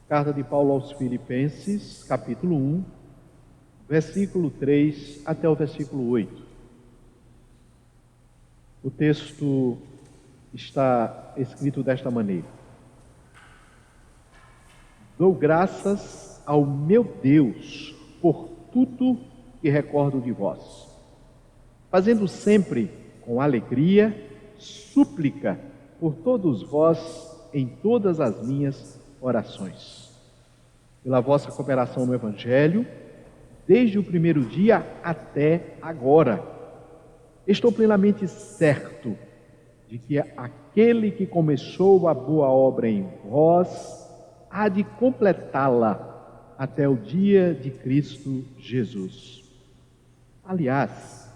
Carta de Paulo aos Filipenses, capítulo 1, versículo 3 até o versículo 8. O texto está escrito desta maneira: Dou graças ao meu Deus por tudo que recordo de vós, fazendo sempre com alegria súplica por todos vós em todas as minhas orações, pela vossa cooperação no Evangelho, desde o primeiro dia até agora. Estou plenamente certo de que aquele que começou a boa obra em vós há de completá-la até o dia de Cristo Jesus. Aliás,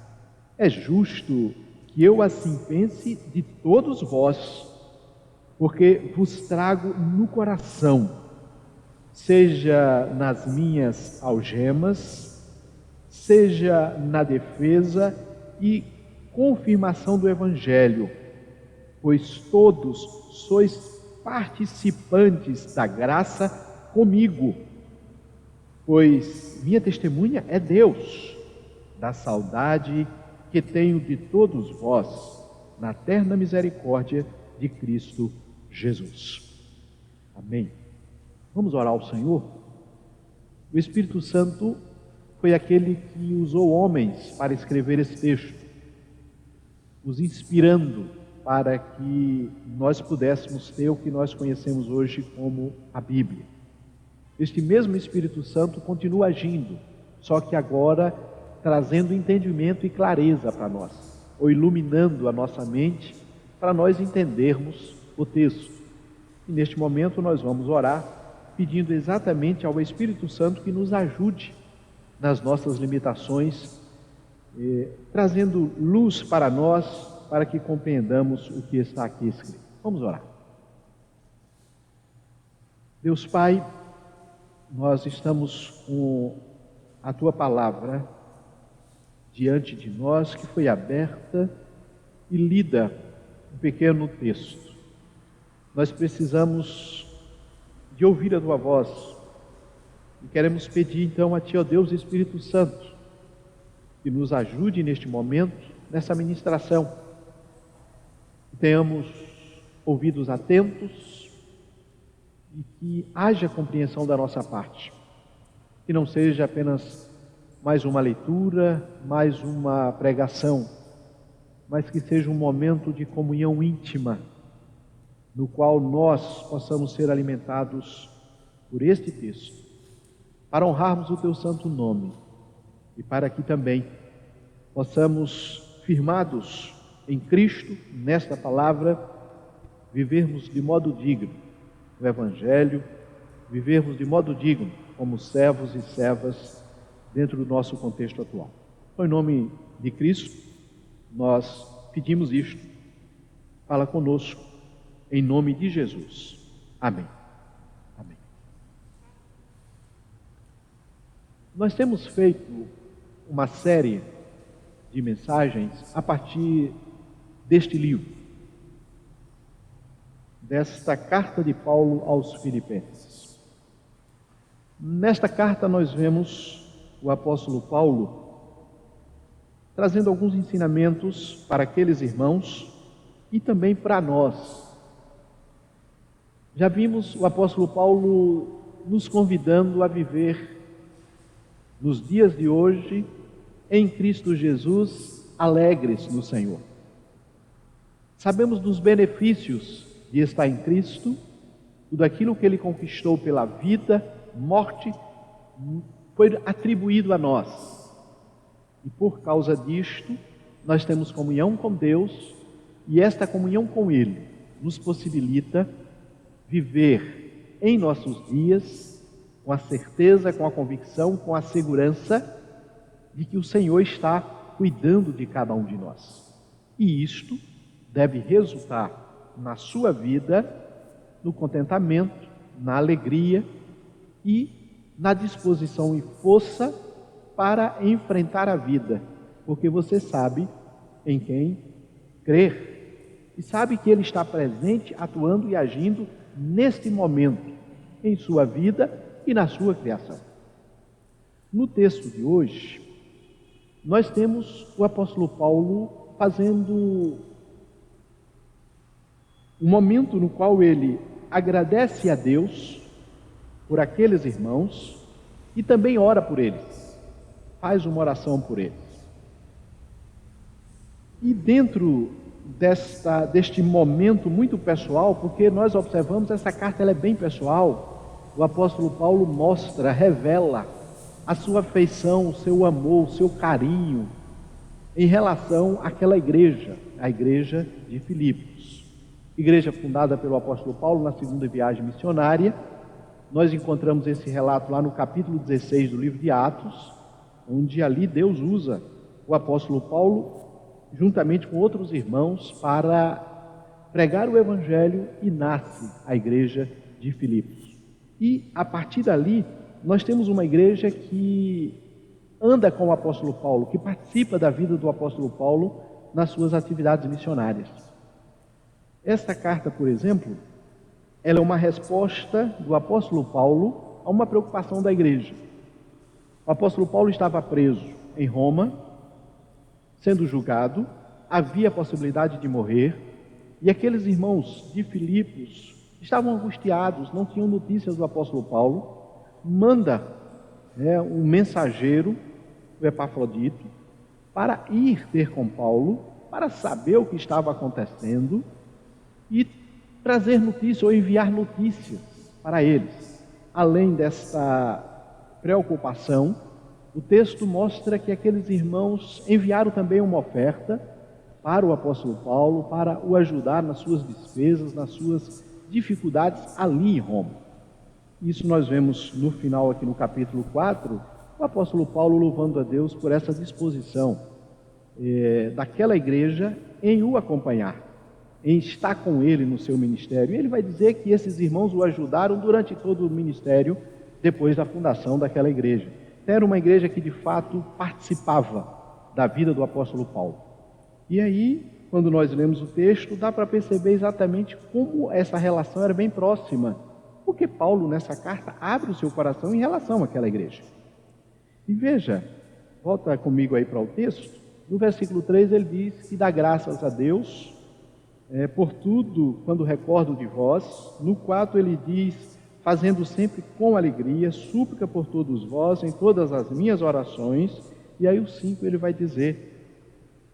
é justo que eu assim pense de todos vós, porque vos trago no coração, seja nas minhas algemas, seja na defesa e confirmação do Evangelho, pois todos sois participantes da graça comigo, pois minha testemunha é Deus, da saudade que tenho de todos vós, na terna misericórdia de Cristo Jesus. Amém. Vamos orar ao Senhor? O Espírito Santo foi aquele que usou homens para escrever esse texto, nos inspirando para que nós pudéssemos ter o que nós conhecemos hoje como a Bíblia. Este mesmo Espírito Santo continua agindo, só que agora trazendo entendimento e clareza para nós, ou iluminando a nossa mente para nós entendermos o texto. E neste momento nós vamos orar, pedindo exatamente ao Espírito Santo que nos ajude nas nossas limitações, trazendo luz para nós, para que compreendamos o que está aqui escrito. Vamos orar. Deus Pai, nós estamos com a Tua Palavra diante de nós, que foi aberta e lida um pequeno texto. Nós precisamos de ouvir a Tua voz e queremos pedir então a Ti, ó Deus Espírito Santo, que nos ajude neste momento, nessa ministração, que tenhamos ouvidos atentos e que haja compreensão da nossa parte, que não seja apenas mais uma leitura, mais uma pregação, mas que seja um momento de comunhão íntima, no qual nós possamos ser alimentados por este texto, para honrarmos o Teu santo nome e para que também possamos, firmados em Cristo, nesta palavra, vivermos de modo digno o Evangelho, vivermos de modo digno como servos e servas dentro do nosso contexto atual. Então, em nome de Cristo, nós pedimos isto. Fala conosco, em nome de Jesus. Amém. Amém. Nós temos feito uma série de mensagens a partir deste livro, desta carta de Paulo aos Filipenses. Nesta carta nós vemos o apóstolo Paulo trazendo alguns ensinamentos para aqueles irmãos e também para nós. Já vimos o apóstolo Paulo nos convidando a viver nos dias de hoje em Cristo Jesus, alegres no Senhor. Sabemos dos benefícios de estar em Cristo, tudo aquilo que Ele conquistou pela vida, morte, foi atribuído a nós. E por causa disto, nós temos comunhão com Deus, e esta comunhão com Ele nos possibilita viver em nossos dias com a certeza, com a convicção, com a segurança de que o Senhor está cuidando de cada um de nós. E isto deve resultar na sua vida, no contentamento, na alegria e na disposição e força para enfrentar a vida, porque você sabe em quem crer e sabe que Ele está presente, atuando e agindo neste momento, em sua vida e na sua criação. No texto de hoje, nós temos o apóstolo Paulo fazendo um momento no qual ele agradece a Deus por aqueles irmãos e também ora por eles, faz uma oração por eles. E dentro deste momento muito pessoal, porque nós observamos essa carta, ela é bem pessoal, o apóstolo Paulo mostra, revela a sua afeição, o seu amor, o seu carinho em relação àquela igreja, a igreja de Filipos. Igreja fundada pelo apóstolo Paulo na segunda viagem missionária. Nós encontramos esse relato lá no capítulo 16 do livro de Atos, onde ali Deus usa o apóstolo Paulo juntamente com outros irmãos para pregar o evangelho e nasce a igreja de Filipos. E a partir dali nós temos uma igreja que anda com o apóstolo Paulo, que participa da vida do apóstolo Paulo nas suas atividades missionárias. Esta carta, por exemplo, ela é uma resposta do apóstolo Paulo a uma preocupação da igreja. O apóstolo Paulo estava preso em Roma, sendo julgado, havia a possibilidade de morrer, e aqueles irmãos de Filipos estavam angustiados, não tinham notícias do apóstolo Paulo. Manda um mensageiro, o Epafrodito, para ir ter com Paulo, para saber o que estava acontecendo e trazer notícias ou enviar notícias para eles. Além desta preocupação, o texto mostra que aqueles irmãos enviaram também uma oferta para o apóstolo Paulo, para o ajudar nas suas despesas, nas suas dificuldades ali em Roma. Isso nós vemos no final aqui no capítulo 4, o apóstolo Paulo louvando a Deus por essa disposição daquela igreja em o acompanhar, em estar com ele no seu ministério. E ele vai dizer que esses irmãos o ajudaram durante todo o ministério depois da fundação daquela igreja. Era uma igreja que de fato participava da vida do apóstolo Paulo. E aí, quando nós lemos o texto, dá para perceber exatamente como essa relação era bem próxima, porque Paulo nessa carta abre o seu coração em relação àquela igreja. E veja, volta comigo aí para o texto, no versículo 3 ele diz que dá graças a Deus por tudo quando recordo de vós. No 4 ele diz: fazendo sempre com alegria, súplica por todos vós, em todas as minhas orações. E aí o 5 ele vai dizer: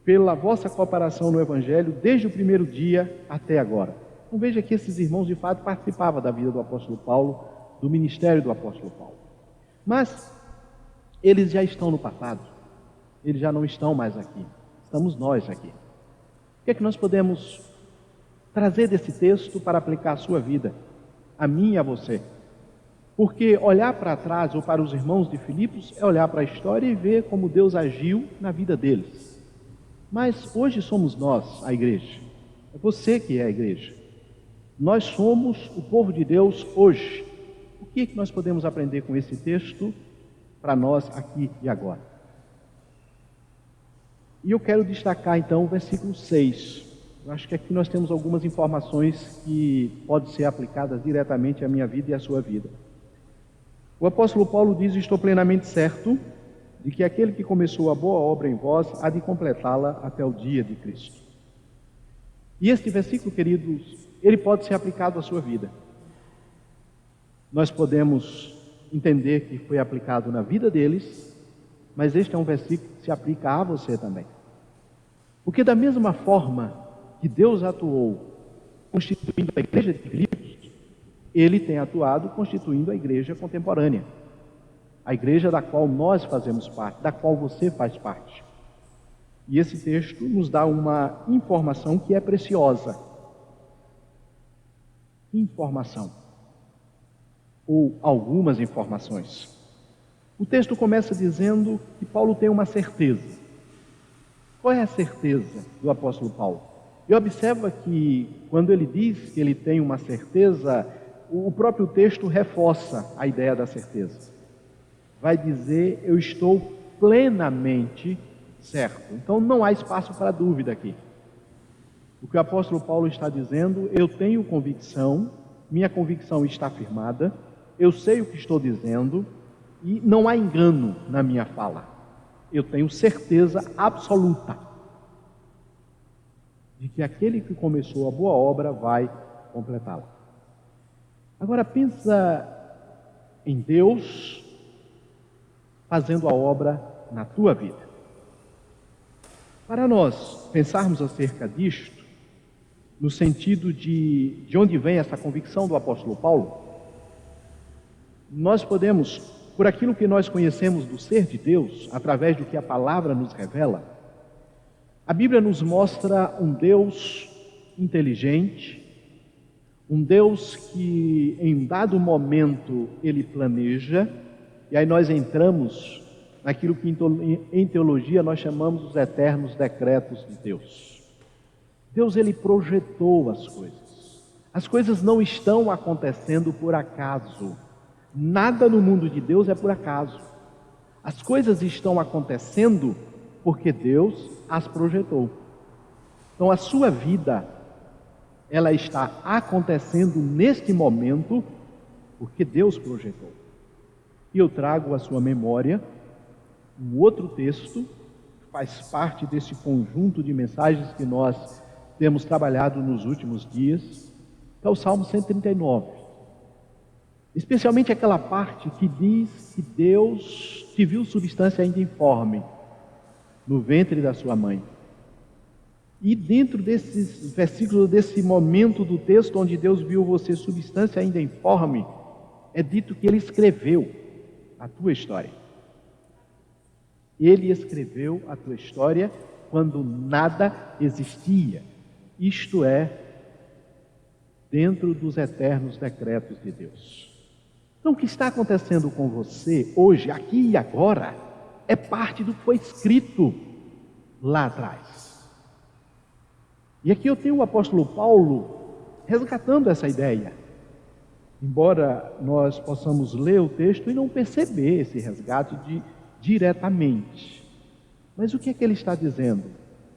pela vossa cooperação no Evangelho, desde o primeiro dia até agora. Então veja que esses irmãos de fato participavam da vida do apóstolo Paulo, do ministério do apóstolo Paulo. Mas eles já estão no passado, eles já não estão mais aqui, estamos nós aqui. O que é que nós podemos trazer desse texto para aplicar à sua vida, a mim e a você? Porque olhar para trás ou para os irmãos de Filipos é olhar para a história e ver como Deus agiu na vida deles. Mas hoje somos nós, a igreja. É você que é a igreja. Nós somos o povo de Deus hoje. O que é que nós podemos aprender com esse texto para nós aqui e agora? E eu quero destacar então o versículo 6. Eu acho que aqui nós temos algumas informações que podem ser aplicadas diretamente à minha vida e à sua vida. O apóstolo Paulo diz: estou plenamente certo de que aquele que começou a boa obra em vós há de completá-la até o dia de Cristo. E este versículo, queridos, ele pode ser aplicado à sua vida. Nós podemos entender que foi aplicado na vida deles, mas este é um versículo que se aplica a você também. Porque da mesma forma que Deus atuou constituindo a igreja de Filipos, ele tem atuado constituindo a igreja contemporânea, a igreja da qual nós fazemos parte, da qual você faz parte. E esse texto nos dá uma informação que é preciosa. Informação, ou algumas informações. O texto começa dizendo que Paulo tem uma certeza. Qual é a certeza do apóstolo Paulo? E observa que quando ele diz que ele tem uma certeza, o próprio texto reforça a ideia da certeza. Vai dizer: eu estou plenamente certo. Então não há espaço para dúvida aqui. O que o apóstolo Paulo está dizendo: eu tenho convicção, minha convicção está firmada, eu sei o que estou dizendo e não há engano na minha fala. Eu tenho certeza absoluta de que aquele que começou a boa obra vai completá-la. Agora pensa em Deus fazendo a obra na tua vida. Para nós pensarmos acerca disto, no sentido de onde vem essa convicção do apóstolo Paulo, nós podemos, por aquilo que nós conhecemos do ser de Deus, através do que a palavra nos revela, a Bíblia nos mostra um Deus inteligente, um Deus que em dado momento ele planeja, e aí nós entramos naquilo que em teologia nós chamamos os eternos decretos de Deus. Deus ele projetou as coisas. As coisas não estão acontecendo por acaso. Nada no mundo de Deus é por acaso. As coisas estão acontecendo porque Deus as projetou. Então a sua vida, ela está acontecendo neste momento porque Deus projetou. E eu trago à sua memória um outro texto que faz parte desse conjunto de mensagens que nós temos trabalhado nos últimos dias, que é o Salmo 139. Especialmente aquela parte que diz que Deus te viu substância ainda informe no ventre da sua mãe. E dentro desses versículos, desse momento do texto onde Deus viu você substância ainda informe, é dito que Ele escreveu a tua história. Ele escreveu a tua história quando nada existia. Isto é, dentro dos eternos decretos de Deus. Então, o que está acontecendo com você hoje, aqui e agora, é parte do que foi escrito lá atrás. E aqui eu tenho o apóstolo Paulo resgatando essa ideia. Embora nós possamos ler o texto e não perceber esse resgate diretamente. Mas o que é que ele está dizendo?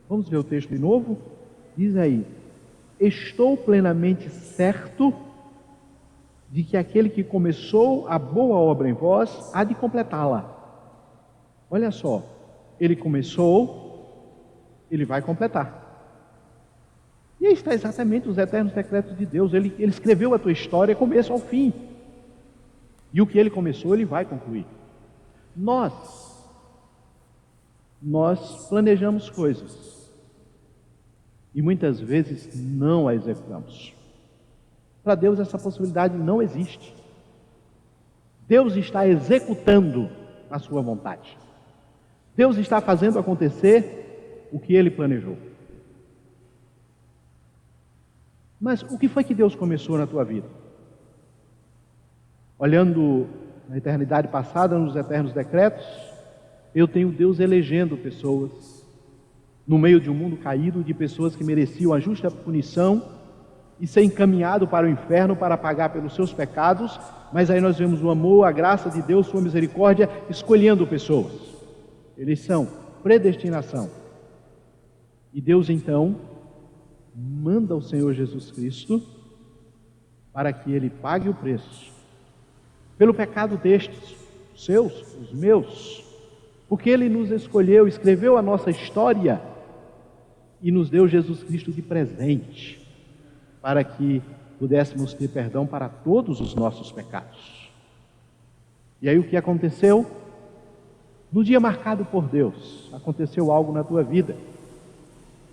Vamos ver o texto de novo? Diz aí: estou plenamente certo de que aquele que começou a boa obra em vós há de completá-la. Olha só, ele começou, ele vai completar. E aí está exatamente os eternos decretos de Deus. Ele escreveu a tua história começo ao fim. E o que ele começou, ele vai concluir. Nós planejamos coisas e muitas vezes não a executamos. Para Deus essa possibilidade não existe. Deus está executando a sua vontade. Deus está fazendo acontecer o que Ele planejou. Mas o que foi que Deus começou na tua vida? Olhando na eternidade passada, nos eternos decretos, eu tenho Deus elegendo pessoas no meio de um mundo caído, de pessoas que mereciam a justa punição e ser encaminhado para o inferno para pagar pelos seus pecados, mas aí nós vemos o amor, a graça de Deus, sua misericórdia, escolhendo pessoas. Eleição, predestinação. E Deus então manda o Senhor Jesus Cristo para que Ele pague o preço pelo pecado destes, os seus, os meus, porque Ele nos escolheu, escreveu a nossa história e nos deu Jesus Cristo de presente, para que pudéssemos ter perdão para todos os nossos pecados. E aí o que aconteceu? No dia marcado por Deus, aconteceu algo na tua vida.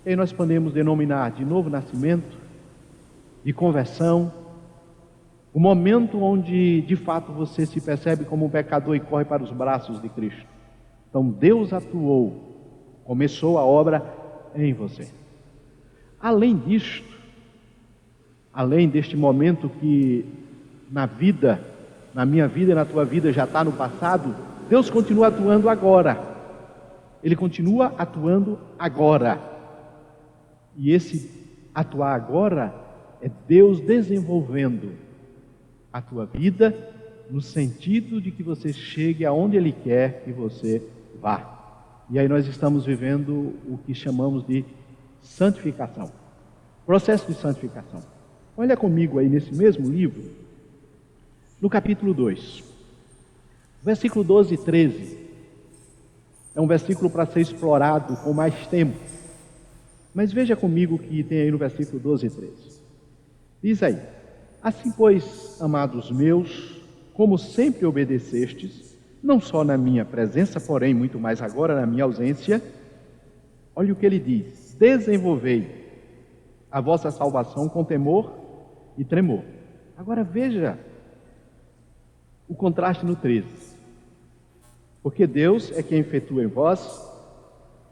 E aí nós podemos denominar de novo nascimento, de conversão, o momento onde de fato você se percebe como um pecador e corre para os braços de Cristo. Então Deus atuou, começou a obra em você. Além disto, além deste momento que na minha vida e na tua vida já está no passado, Deus continua atuando agora. Ele continua atuando agora. E esse atuar agora é Deus desenvolvendo a tua vida no sentido de que você chegue aonde Ele quer que você vá. E aí nós estamos vivendo o que chamamos de santificação. Processo de santificação. Olha comigo aí nesse mesmo livro, no capítulo 2. Versículo 12 e 13 é um versículo para ser explorado com mais tempo. Mas veja comigo o que tem aí no versículo 12 e 13. Diz aí: assim, pois, amados meus, como sempre obedecestes, não só na minha presença, porém muito mais agora na minha ausência, olha o que ele diz: desenvolvei a vossa salvação com temor e tremor. Agora veja o contraste no 13. Porque Deus é quem efetua em vós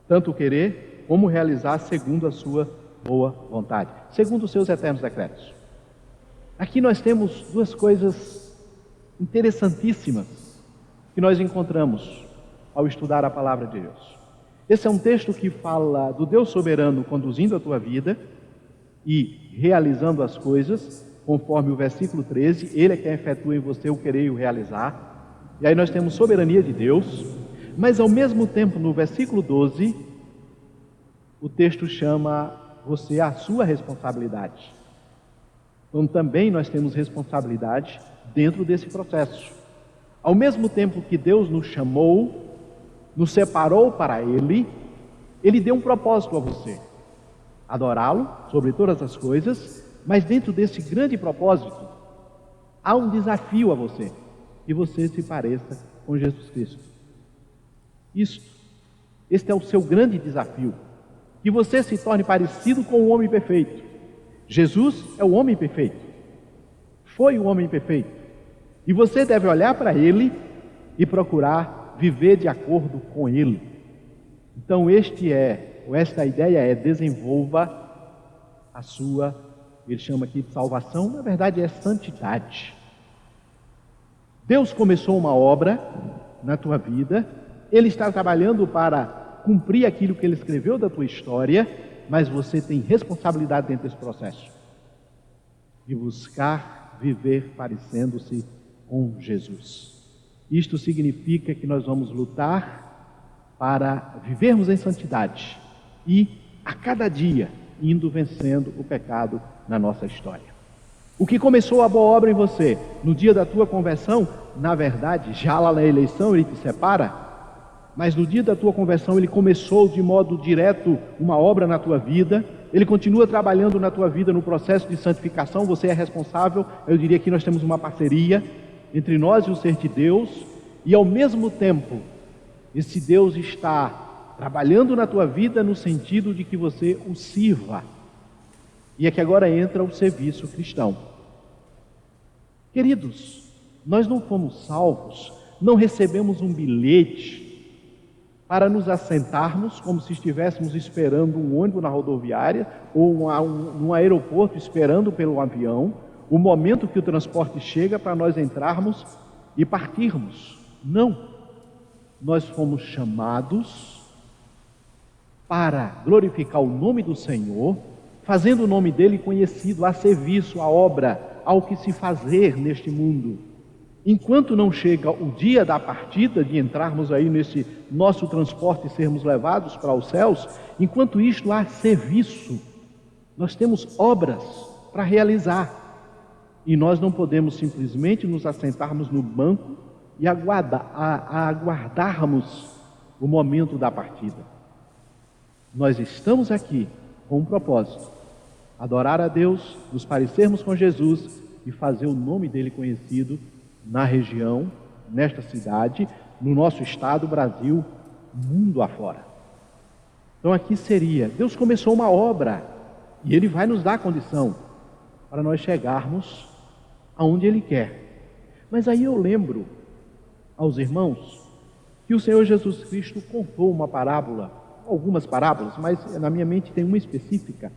tanto o querer como realizar segundo a sua boa vontade, segundo os seus eternos decretos. Aqui nós temos duas coisas interessantíssimas que nós encontramos ao estudar a palavra de Deus. Esse é um texto que fala do Deus soberano conduzindo a tua vida e realizando as coisas, conforme o versículo 13, Ele é quem efetua em você o querer e o realizar. E aí nós temos soberania de Deus, mas ao mesmo tempo no versículo 12, o texto chama você à sua responsabilidade. Então também nós temos responsabilidade dentro desse processo. Ao mesmo tempo que Deus nos chamou, nos separou para Ele, Ele deu um propósito a você: adorá-lo sobre todas as coisas, mas dentro desse grande propósito, há um desafio a você: que você se pareça com Jesus Cristo. Este é o seu grande desafio, que você se torne parecido com o homem perfeito. Jesus é o homem perfeito, foi o homem perfeito, e você deve olhar para Ele e procurar viver de acordo com Ele. Então esta ideia é: desenvolva a sua, ele chama aqui de salvação, na verdade é santidade. Deus começou uma obra na tua vida, Ele está trabalhando para cumprir aquilo que Ele escreveu da tua história, mas você tem responsabilidade dentro desse processo, de buscar viver parecendo-se com Jesus. Isto significa que nós vamos lutar para vivermos em santidade e, a cada dia, indo vencendo o pecado na nossa história. O que começou a boa obra em você no dia da tua conversão, na verdade, já lá na eleição Ele te separa, mas no dia da tua conversão Ele começou de modo direto uma obra na tua vida, Ele continua trabalhando na tua vida no processo de santificação, você é responsável. Eu diria que nós temos uma parceria entre nós e o ser de Deus, e ao mesmo tempo, esse Deus está trabalhando na tua vida no sentido de que você o sirva. E é que agora entra o serviço cristão. Queridos, nós não fomos salvos, não recebemos um bilhete para nos assentarmos como se estivéssemos esperando um ônibus na rodoviária ou num aeroporto esperando pelo avião, o momento que o transporte chega para nós entrarmos e partirmos. Não, nós fomos chamados para glorificar o nome do Senhor, fazendo o nome dele conhecido, a serviço, a obra, ao que se fazer neste mundo. Enquanto não chega o dia da partida, de entrarmos aí nesse nosso transporte e sermos levados para os céus, enquanto isto há serviço, nós temos obras para realizar. E nós não podemos simplesmente nos assentarmos no banco e aguardarmos o momento da partida. Nós estamos aqui com um propósito: adorar a Deus, nos parecermos com Jesus e fazer o nome dele conhecido na região, nesta cidade, no nosso estado, Brasil, mundo afora. Então aqui seria, Deus começou uma obra e Ele vai nos dar condição para nós chegarmos aonde Ele quer. Mas aí eu lembro aos irmãos que o Senhor Jesus Cristo contou uma parábola, algumas parábolas, mas na minha mente tem uma específica,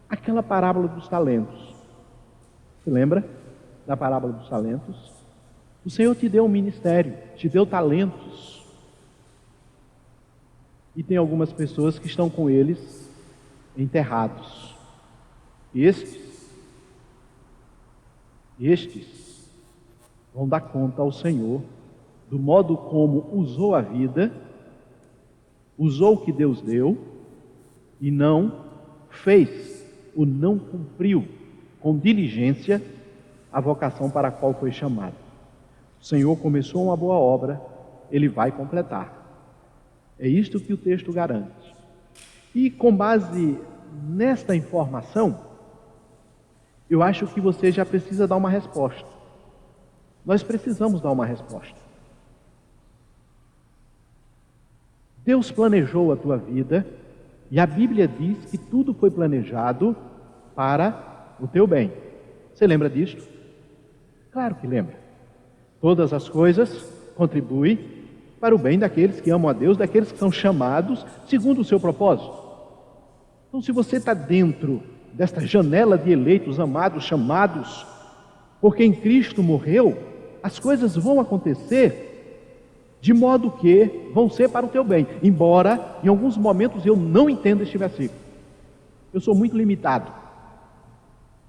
aquela parábola dos talentos. Você lembra da parábola dos talentos? O Senhor te deu um ministério, te deu talentos. E tem algumas pessoas que estão com eles enterrados. Estes vão dar conta ao Senhor do modo como usou a vida, usou o que Deus deu e não fez, ou não cumpriu com diligência a vocação para a qual foi chamado. O Senhor começou uma boa obra, Ele vai completar. É isto que o texto garante. E com base nesta informação, eu acho que você já precisa dar uma resposta. Nós precisamos dar uma resposta. Deus planejou a tua vida e a Bíblia diz que tudo foi planejado para o teu bem. Você lembra disto? Claro que lembra. Todas as coisas contribuem para o bem daqueles que amam a Deus, daqueles que são chamados segundo o seu propósito. Então, se você está dentro desta janela de eleitos, amados, chamados, porque em Cristo morreu, as coisas vão acontecer de modo que vão ser para o teu bem. Embora, em alguns momentos, eu não entenda este versículo. Eu sou muito limitado.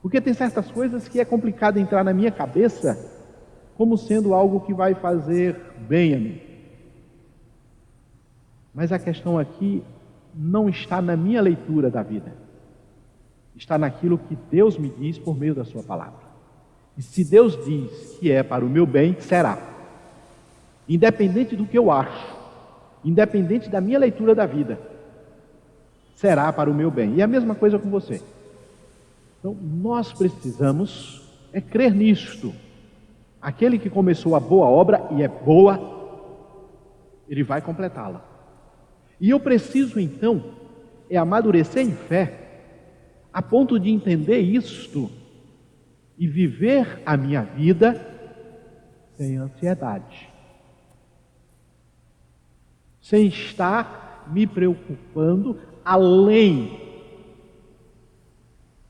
Porque tem certas coisas que é complicado entrar na minha cabeça como sendo algo que vai fazer bem a mim. Mas a questão aqui não está na minha leitura da vida. Está naquilo que Deus me diz por meio da sua palavra. E se Deus diz que é para o meu bem, será. Independente do que eu acho, independente da minha leitura da vida, será para o meu bem. E a mesma coisa com você. Então, nós precisamos crer nisto. Aquele que começou a boa obra, e é boa, ele vai completá-la. E eu preciso, então, amadurecer em fé, a ponto de entender isto e viver a minha vida sem ansiedade. Sem estar me preocupando além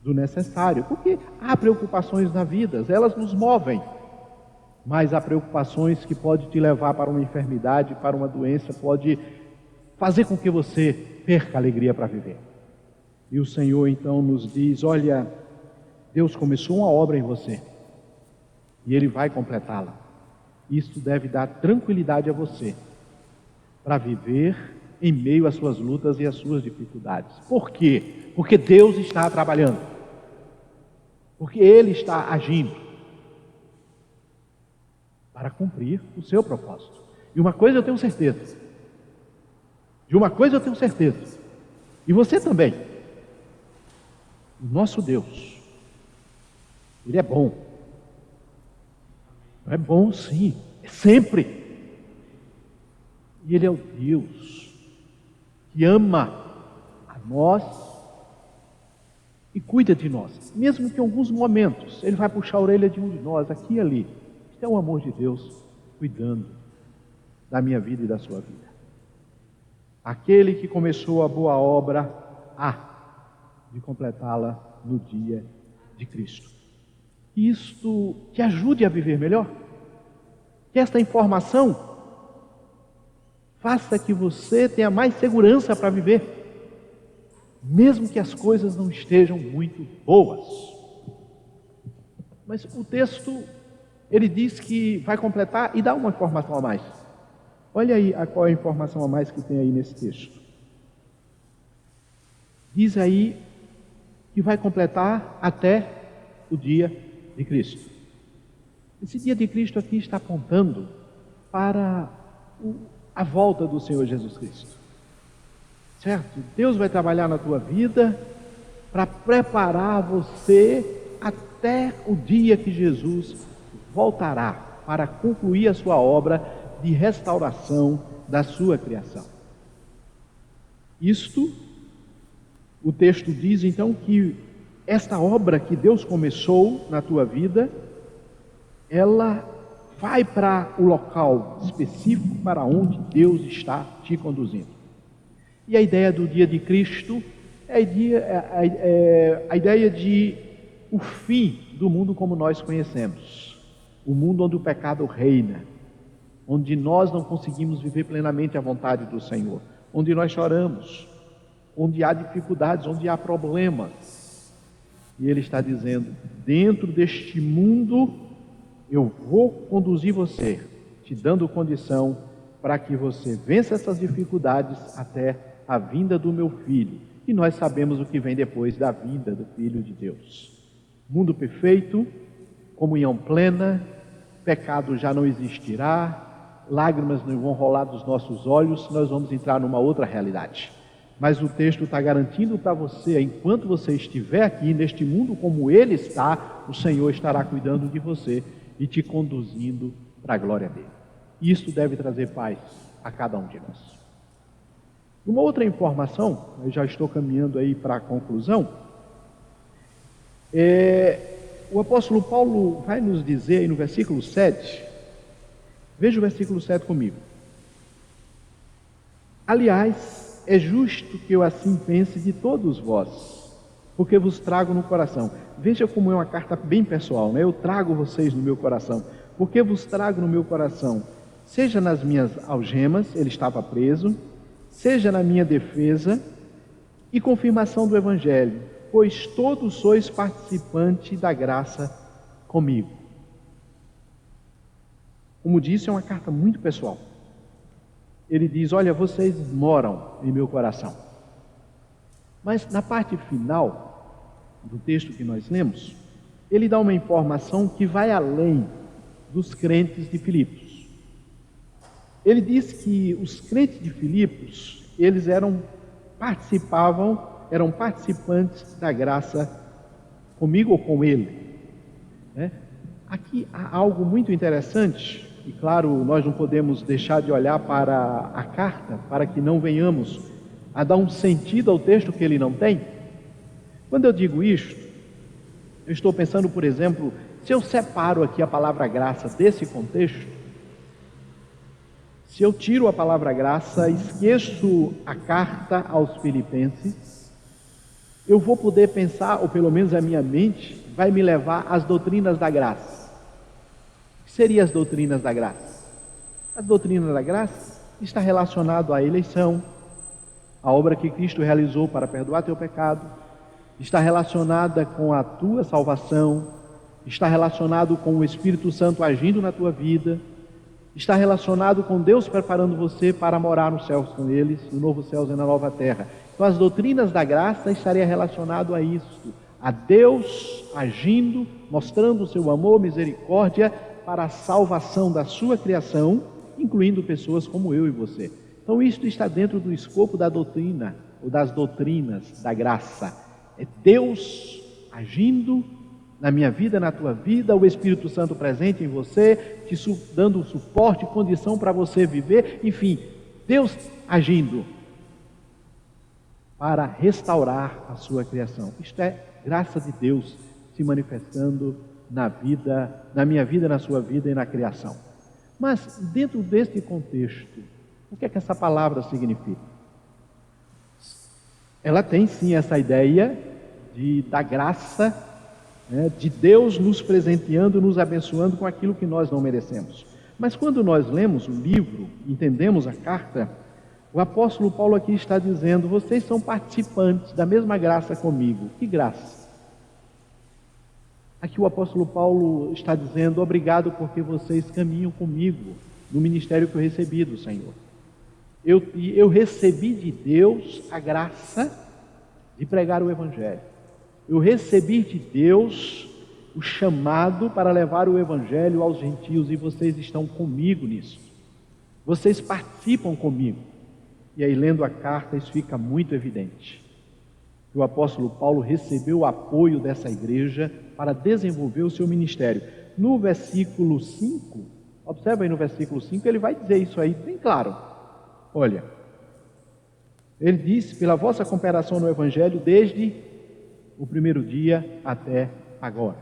do necessário. Porque há preocupações na vida, elas nos movem. Mas há preocupações que podem te levar para uma enfermidade, para uma doença, pode fazer com que você perca a alegria para viver. E o Senhor então nos diz, olha, Deus começou uma obra em você e Ele vai completá-la. Isso deve dar tranquilidade a você para viver em meio às suas lutas e às suas dificuldades. Por quê? Porque Deus está trabalhando. Porque Ele está agindo para cumprir o seu propósito. E uma coisa eu tenho certeza. De uma coisa eu tenho certeza. E você também. O nosso Deus, Ele é bom. É bom sim, é sempre. E Ele é o Deus que ama a nós e cuida de nós. Mesmo que em alguns momentos Ele vai puxar a orelha de um de nós, aqui e ali. Isto é o amor de Deus cuidando da minha vida e da sua vida. Aquele que começou a boa obra há de completá-la no dia de Cristo. Que isto te ajude a viver melhor. Que esta informação faça que você tenha mais segurança para viver, mesmo que as coisas não estejam muito boas. Mas o texto, ele diz que vai completar e dá uma informação a mais. Olha aí qual é a informação a mais que tem aí nesse texto. Diz aí que vai completar até o dia de Cristo. Esse dia de Cristo aqui está apontando para a volta do Senhor Jesus Cristo. Certo? Deus vai trabalhar na tua vida para preparar você até o dia que Jesus voltará para concluir a sua obra de restauração da sua criação. Isto, o texto diz então que esta obra que Deus começou na tua vida, ela vai para o local específico para onde Deus está te conduzindo. E a ideia do dia de Cristo é a ideia de o fim do mundo como nós conhecemos. O mundo onde o pecado reina, onde nós não conseguimos viver plenamente a vontade do Senhor, onde nós choramos, onde há dificuldades, onde há problemas. E Ele está dizendo, dentro deste mundo, eu vou conduzir você, te dando condição para que você vença essas dificuldades até a vinda do meu Filho. E nós sabemos o que vem depois da vinda do Filho de Deus. Mundo perfeito, comunhão plena, pecado já não existirá, lágrimas não vão rolar dos nossos olhos, nós vamos entrar numa outra realidade. Mas o texto está garantindo para você, enquanto você estiver aqui neste mundo como Ele está, o Senhor estará cuidando de você e te conduzindo para a glória dEle. Isso deve trazer paz a cada um de nós. Uma outra informação, eu já estou caminhando aí para a conclusão, o apóstolo Paulo vai nos dizer aí no versículo 7, veja o versículo 7 comigo. Aliás, é justo que eu assim pense de todos vós, porque vos trago no coração. Veja como é uma carta bem pessoal, né? Eu trago vocês no meu coração, porque vos trago no meu coração, seja nas minhas algemas, ele estava preso, seja na minha defesa e confirmação do Evangelho, pois todos sois participantes da graça comigo. Como disse, é uma carta muito pessoal. Ele diz, olha, vocês moram em meu coração. Mas na parte final do texto que nós lemos, ele dá uma informação que vai além dos crentes de Filipos. Ele diz que os crentes de Filipos, eles eram participantes da graça comigo ou com ele. Aqui há algo muito interessante, e claro, nós não podemos deixar de olhar para a carta, para que não venhamos a dar um sentido ao texto que ele não tem. Quando eu digo isto, eu estou pensando, por exemplo, se eu separo aqui a palavra graça desse contexto, se eu tiro a palavra graça, esqueço a carta aos Filipenses, eu vou poder pensar, ou pelo menos a minha mente, vai me levar às doutrinas da graça. O que seriam as doutrinas da graça? As doutrinas da graça está relacionado à eleição, à obra que Cristo realizou para perdoar teu pecado, está relacionada com a tua salvação, está relacionado com o Espírito Santo agindo na tua vida, está relacionado com Deus preparando você para morar nos céus com eles, no novo céu e na nova terra. Então as doutrinas da graça estariam relacionadas a isso, a Deus agindo, mostrando o seu amor, misericórdia para a salvação da sua criação, incluindo pessoas como eu e você. Então isto está dentro do escopo da doutrina, ou das doutrinas da graça. É Deus agindo na minha vida, na tua vida, o Espírito Santo presente em você, te dando suporte, condição para você viver, enfim, Deus agindo para restaurar a sua criação. Isto é graça de Deus se manifestando na minha vida, na sua vida e na criação. Mas dentro deste contexto, o que é que essa palavra significa? Ela tem sim essa ideia da graça, de Deus nos presenteando, nos abençoando com aquilo que nós não merecemos. Mas quando nós lemos o livro, entendemos a carta, o apóstolo Paulo aqui está dizendo, vocês são participantes da mesma graça comigo. Que graça? Aqui o apóstolo Paulo está dizendo, obrigado porque vocês caminham comigo no ministério que eu recebi do Senhor. Eu recebi de Deus a graça de pregar o Evangelho. Eu recebi de Deus o chamado para levar o Evangelho aos gentios e vocês estão comigo nisso. Vocês participam comigo. E aí, lendo a carta, isso fica muito evidente. O apóstolo Paulo recebeu o apoio dessa igreja para desenvolver o seu ministério. No versículo 5, observa aí no versículo 5, ele vai dizer isso aí bem claro. Olha, ele diz, pela vossa cooperação no Evangelho desde o primeiro dia até agora.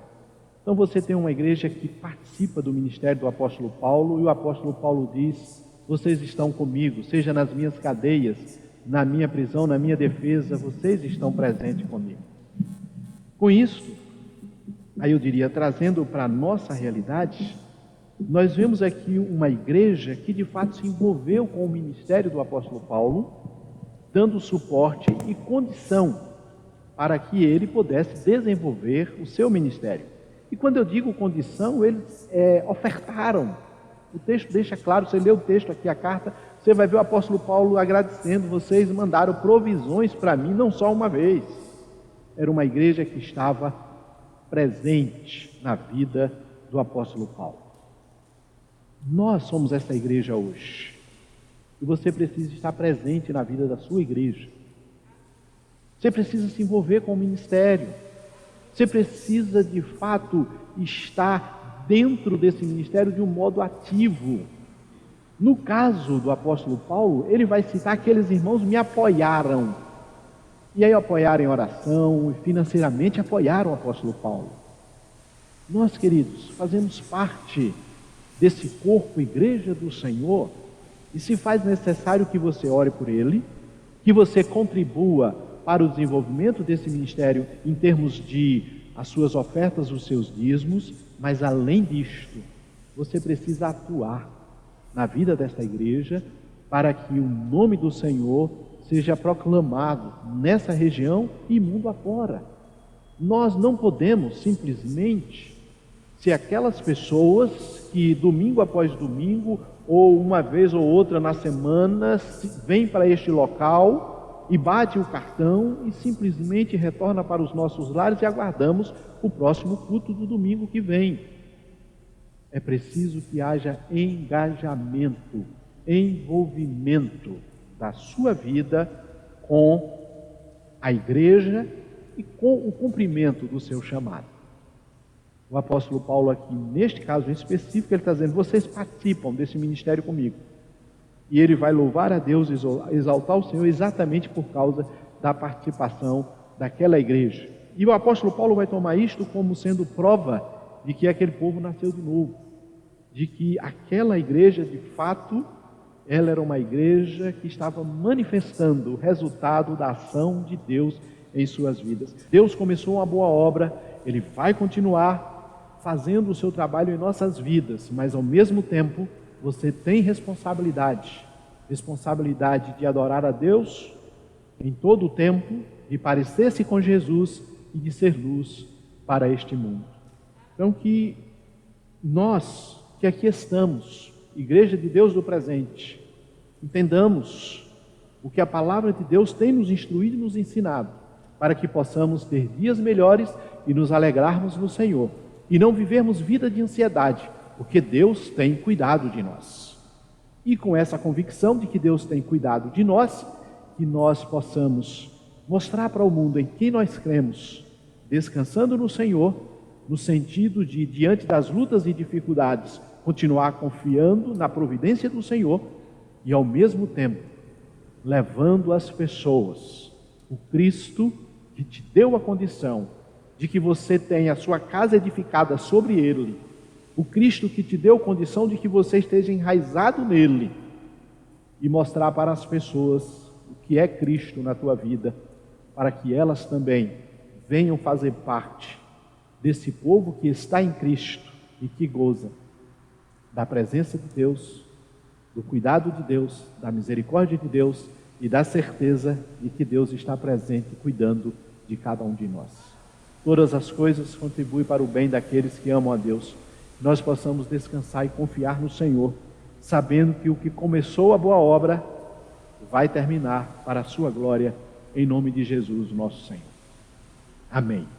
Então você tem uma igreja que participa do ministério do apóstolo Paulo, e o apóstolo Paulo diz, vocês estão comigo, seja nas minhas cadeias, na minha prisão, na minha defesa, vocês estão presentes comigo. Com isso, aí eu diria, trazendo para a nossa realidade, nós vemos aqui uma igreja que de fato se envolveu com o ministério do apóstolo Paulo, dando suporte e condição para que ele pudesse desenvolver o seu ministério. E quando eu digo condição, eles ofertaram. O texto deixa claro, você lê o texto aqui, a carta, você vai ver o apóstolo Paulo agradecendo, vocês mandaram provisões para mim, não só uma vez. Era uma igreja que estava presente na vida do apóstolo Paulo. Nós somos essa igreja hoje. E você precisa estar presente na vida da sua igreja. Você precisa se envolver com o ministério. Você precisa, de fato, estar dentro desse ministério de um modo ativo. No caso do apóstolo Paulo, ele vai citar: aqueles irmãos me apoiaram. E aí apoiaram em oração e financeiramente apoiaram o apóstolo Paulo. Nós, queridos, fazemos parte desse corpo, igreja do Senhor, e se faz necessário que você ore por ele, que você contribua para o desenvolvimento desse ministério em termos de as suas ofertas, os seus dízimos, mas além disto, você precisa atuar na vida desta igreja para que o nome do Senhor seja proclamado nessa região e mundo afora. Nós não podemos simplesmente ser aquelas pessoas que domingo após domingo, ou uma vez ou outra na semana, vem para este local e bate o cartão e simplesmente retorna para os nossos lares e aguardamos o próximo culto do domingo que vem. É preciso que haja engajamento, envolvimento da sua vida com a igreja e com o cumprimento do seu chamado. O apóstolo Paulo aqui, neste caso em específico, ele está dizendo: vocês participam desse ministério comigo. E ele vai louvar a Deus, exaltar o Senhor exatamente por causa da participação daquela igreja. E o apóstolo Paulo vai tomar isto como sendo prova de que aquele povo nasceu de novo, de que aquela igreja, de fato, ela era uma igreja que estava manifestando o resultado da ação de Deus em suas vidas. Deus começou uma boa obra, Ele vai continuar fazendo o seu trabalho em nossas vidas, mas ao mesmo tempo você tem responsabilidade de adorar a Deus em todo o tempo, de parecer-se com Jesus e de ser luz para este mundo. Então que nós que aqui estamos, Igreja de Deus do presente, entendamos o que a palavra de Deus tem nos instruído e nos ensinado, para que possamos ter dias melhores e nos alegrarmos no Senhor, e não vivermos vida de ansiedade, porque Deus tem cuidado de nós. E com essa convicção de que Deus tem cuidado de nós, que nós possamos mostrar para o mundo em quem nós cremos, descansando no Senhor, no sentido de, diante das lutas e dificuldades, continuar confiando na providência do Senhor e, ao mesmo tempo, levando as pessoas, o Cristo que te deu a condição de que você tenha a sua casa edificada sobre Ele, o Cristo que te deu condição de que você esteja enraizado nele, e mostrar para as pessoas o que é Cristo na tua vida, para que elas também venham fazer parte desse povo que está em Cristo e que goza da presença de Deus, do cuidado de Deus, da misericórdia de Deus e da certeza de que Deus está presente cuidando de cada um de nós. Todas as coisas contribuem para o bem daqueles que amam a Deus. Nós possamos descansar e confiar no Senhor, sabendo que o que começou a boa obra vai terminar para a sua glória, em nome de Jesus, nosso Senhor. Amém.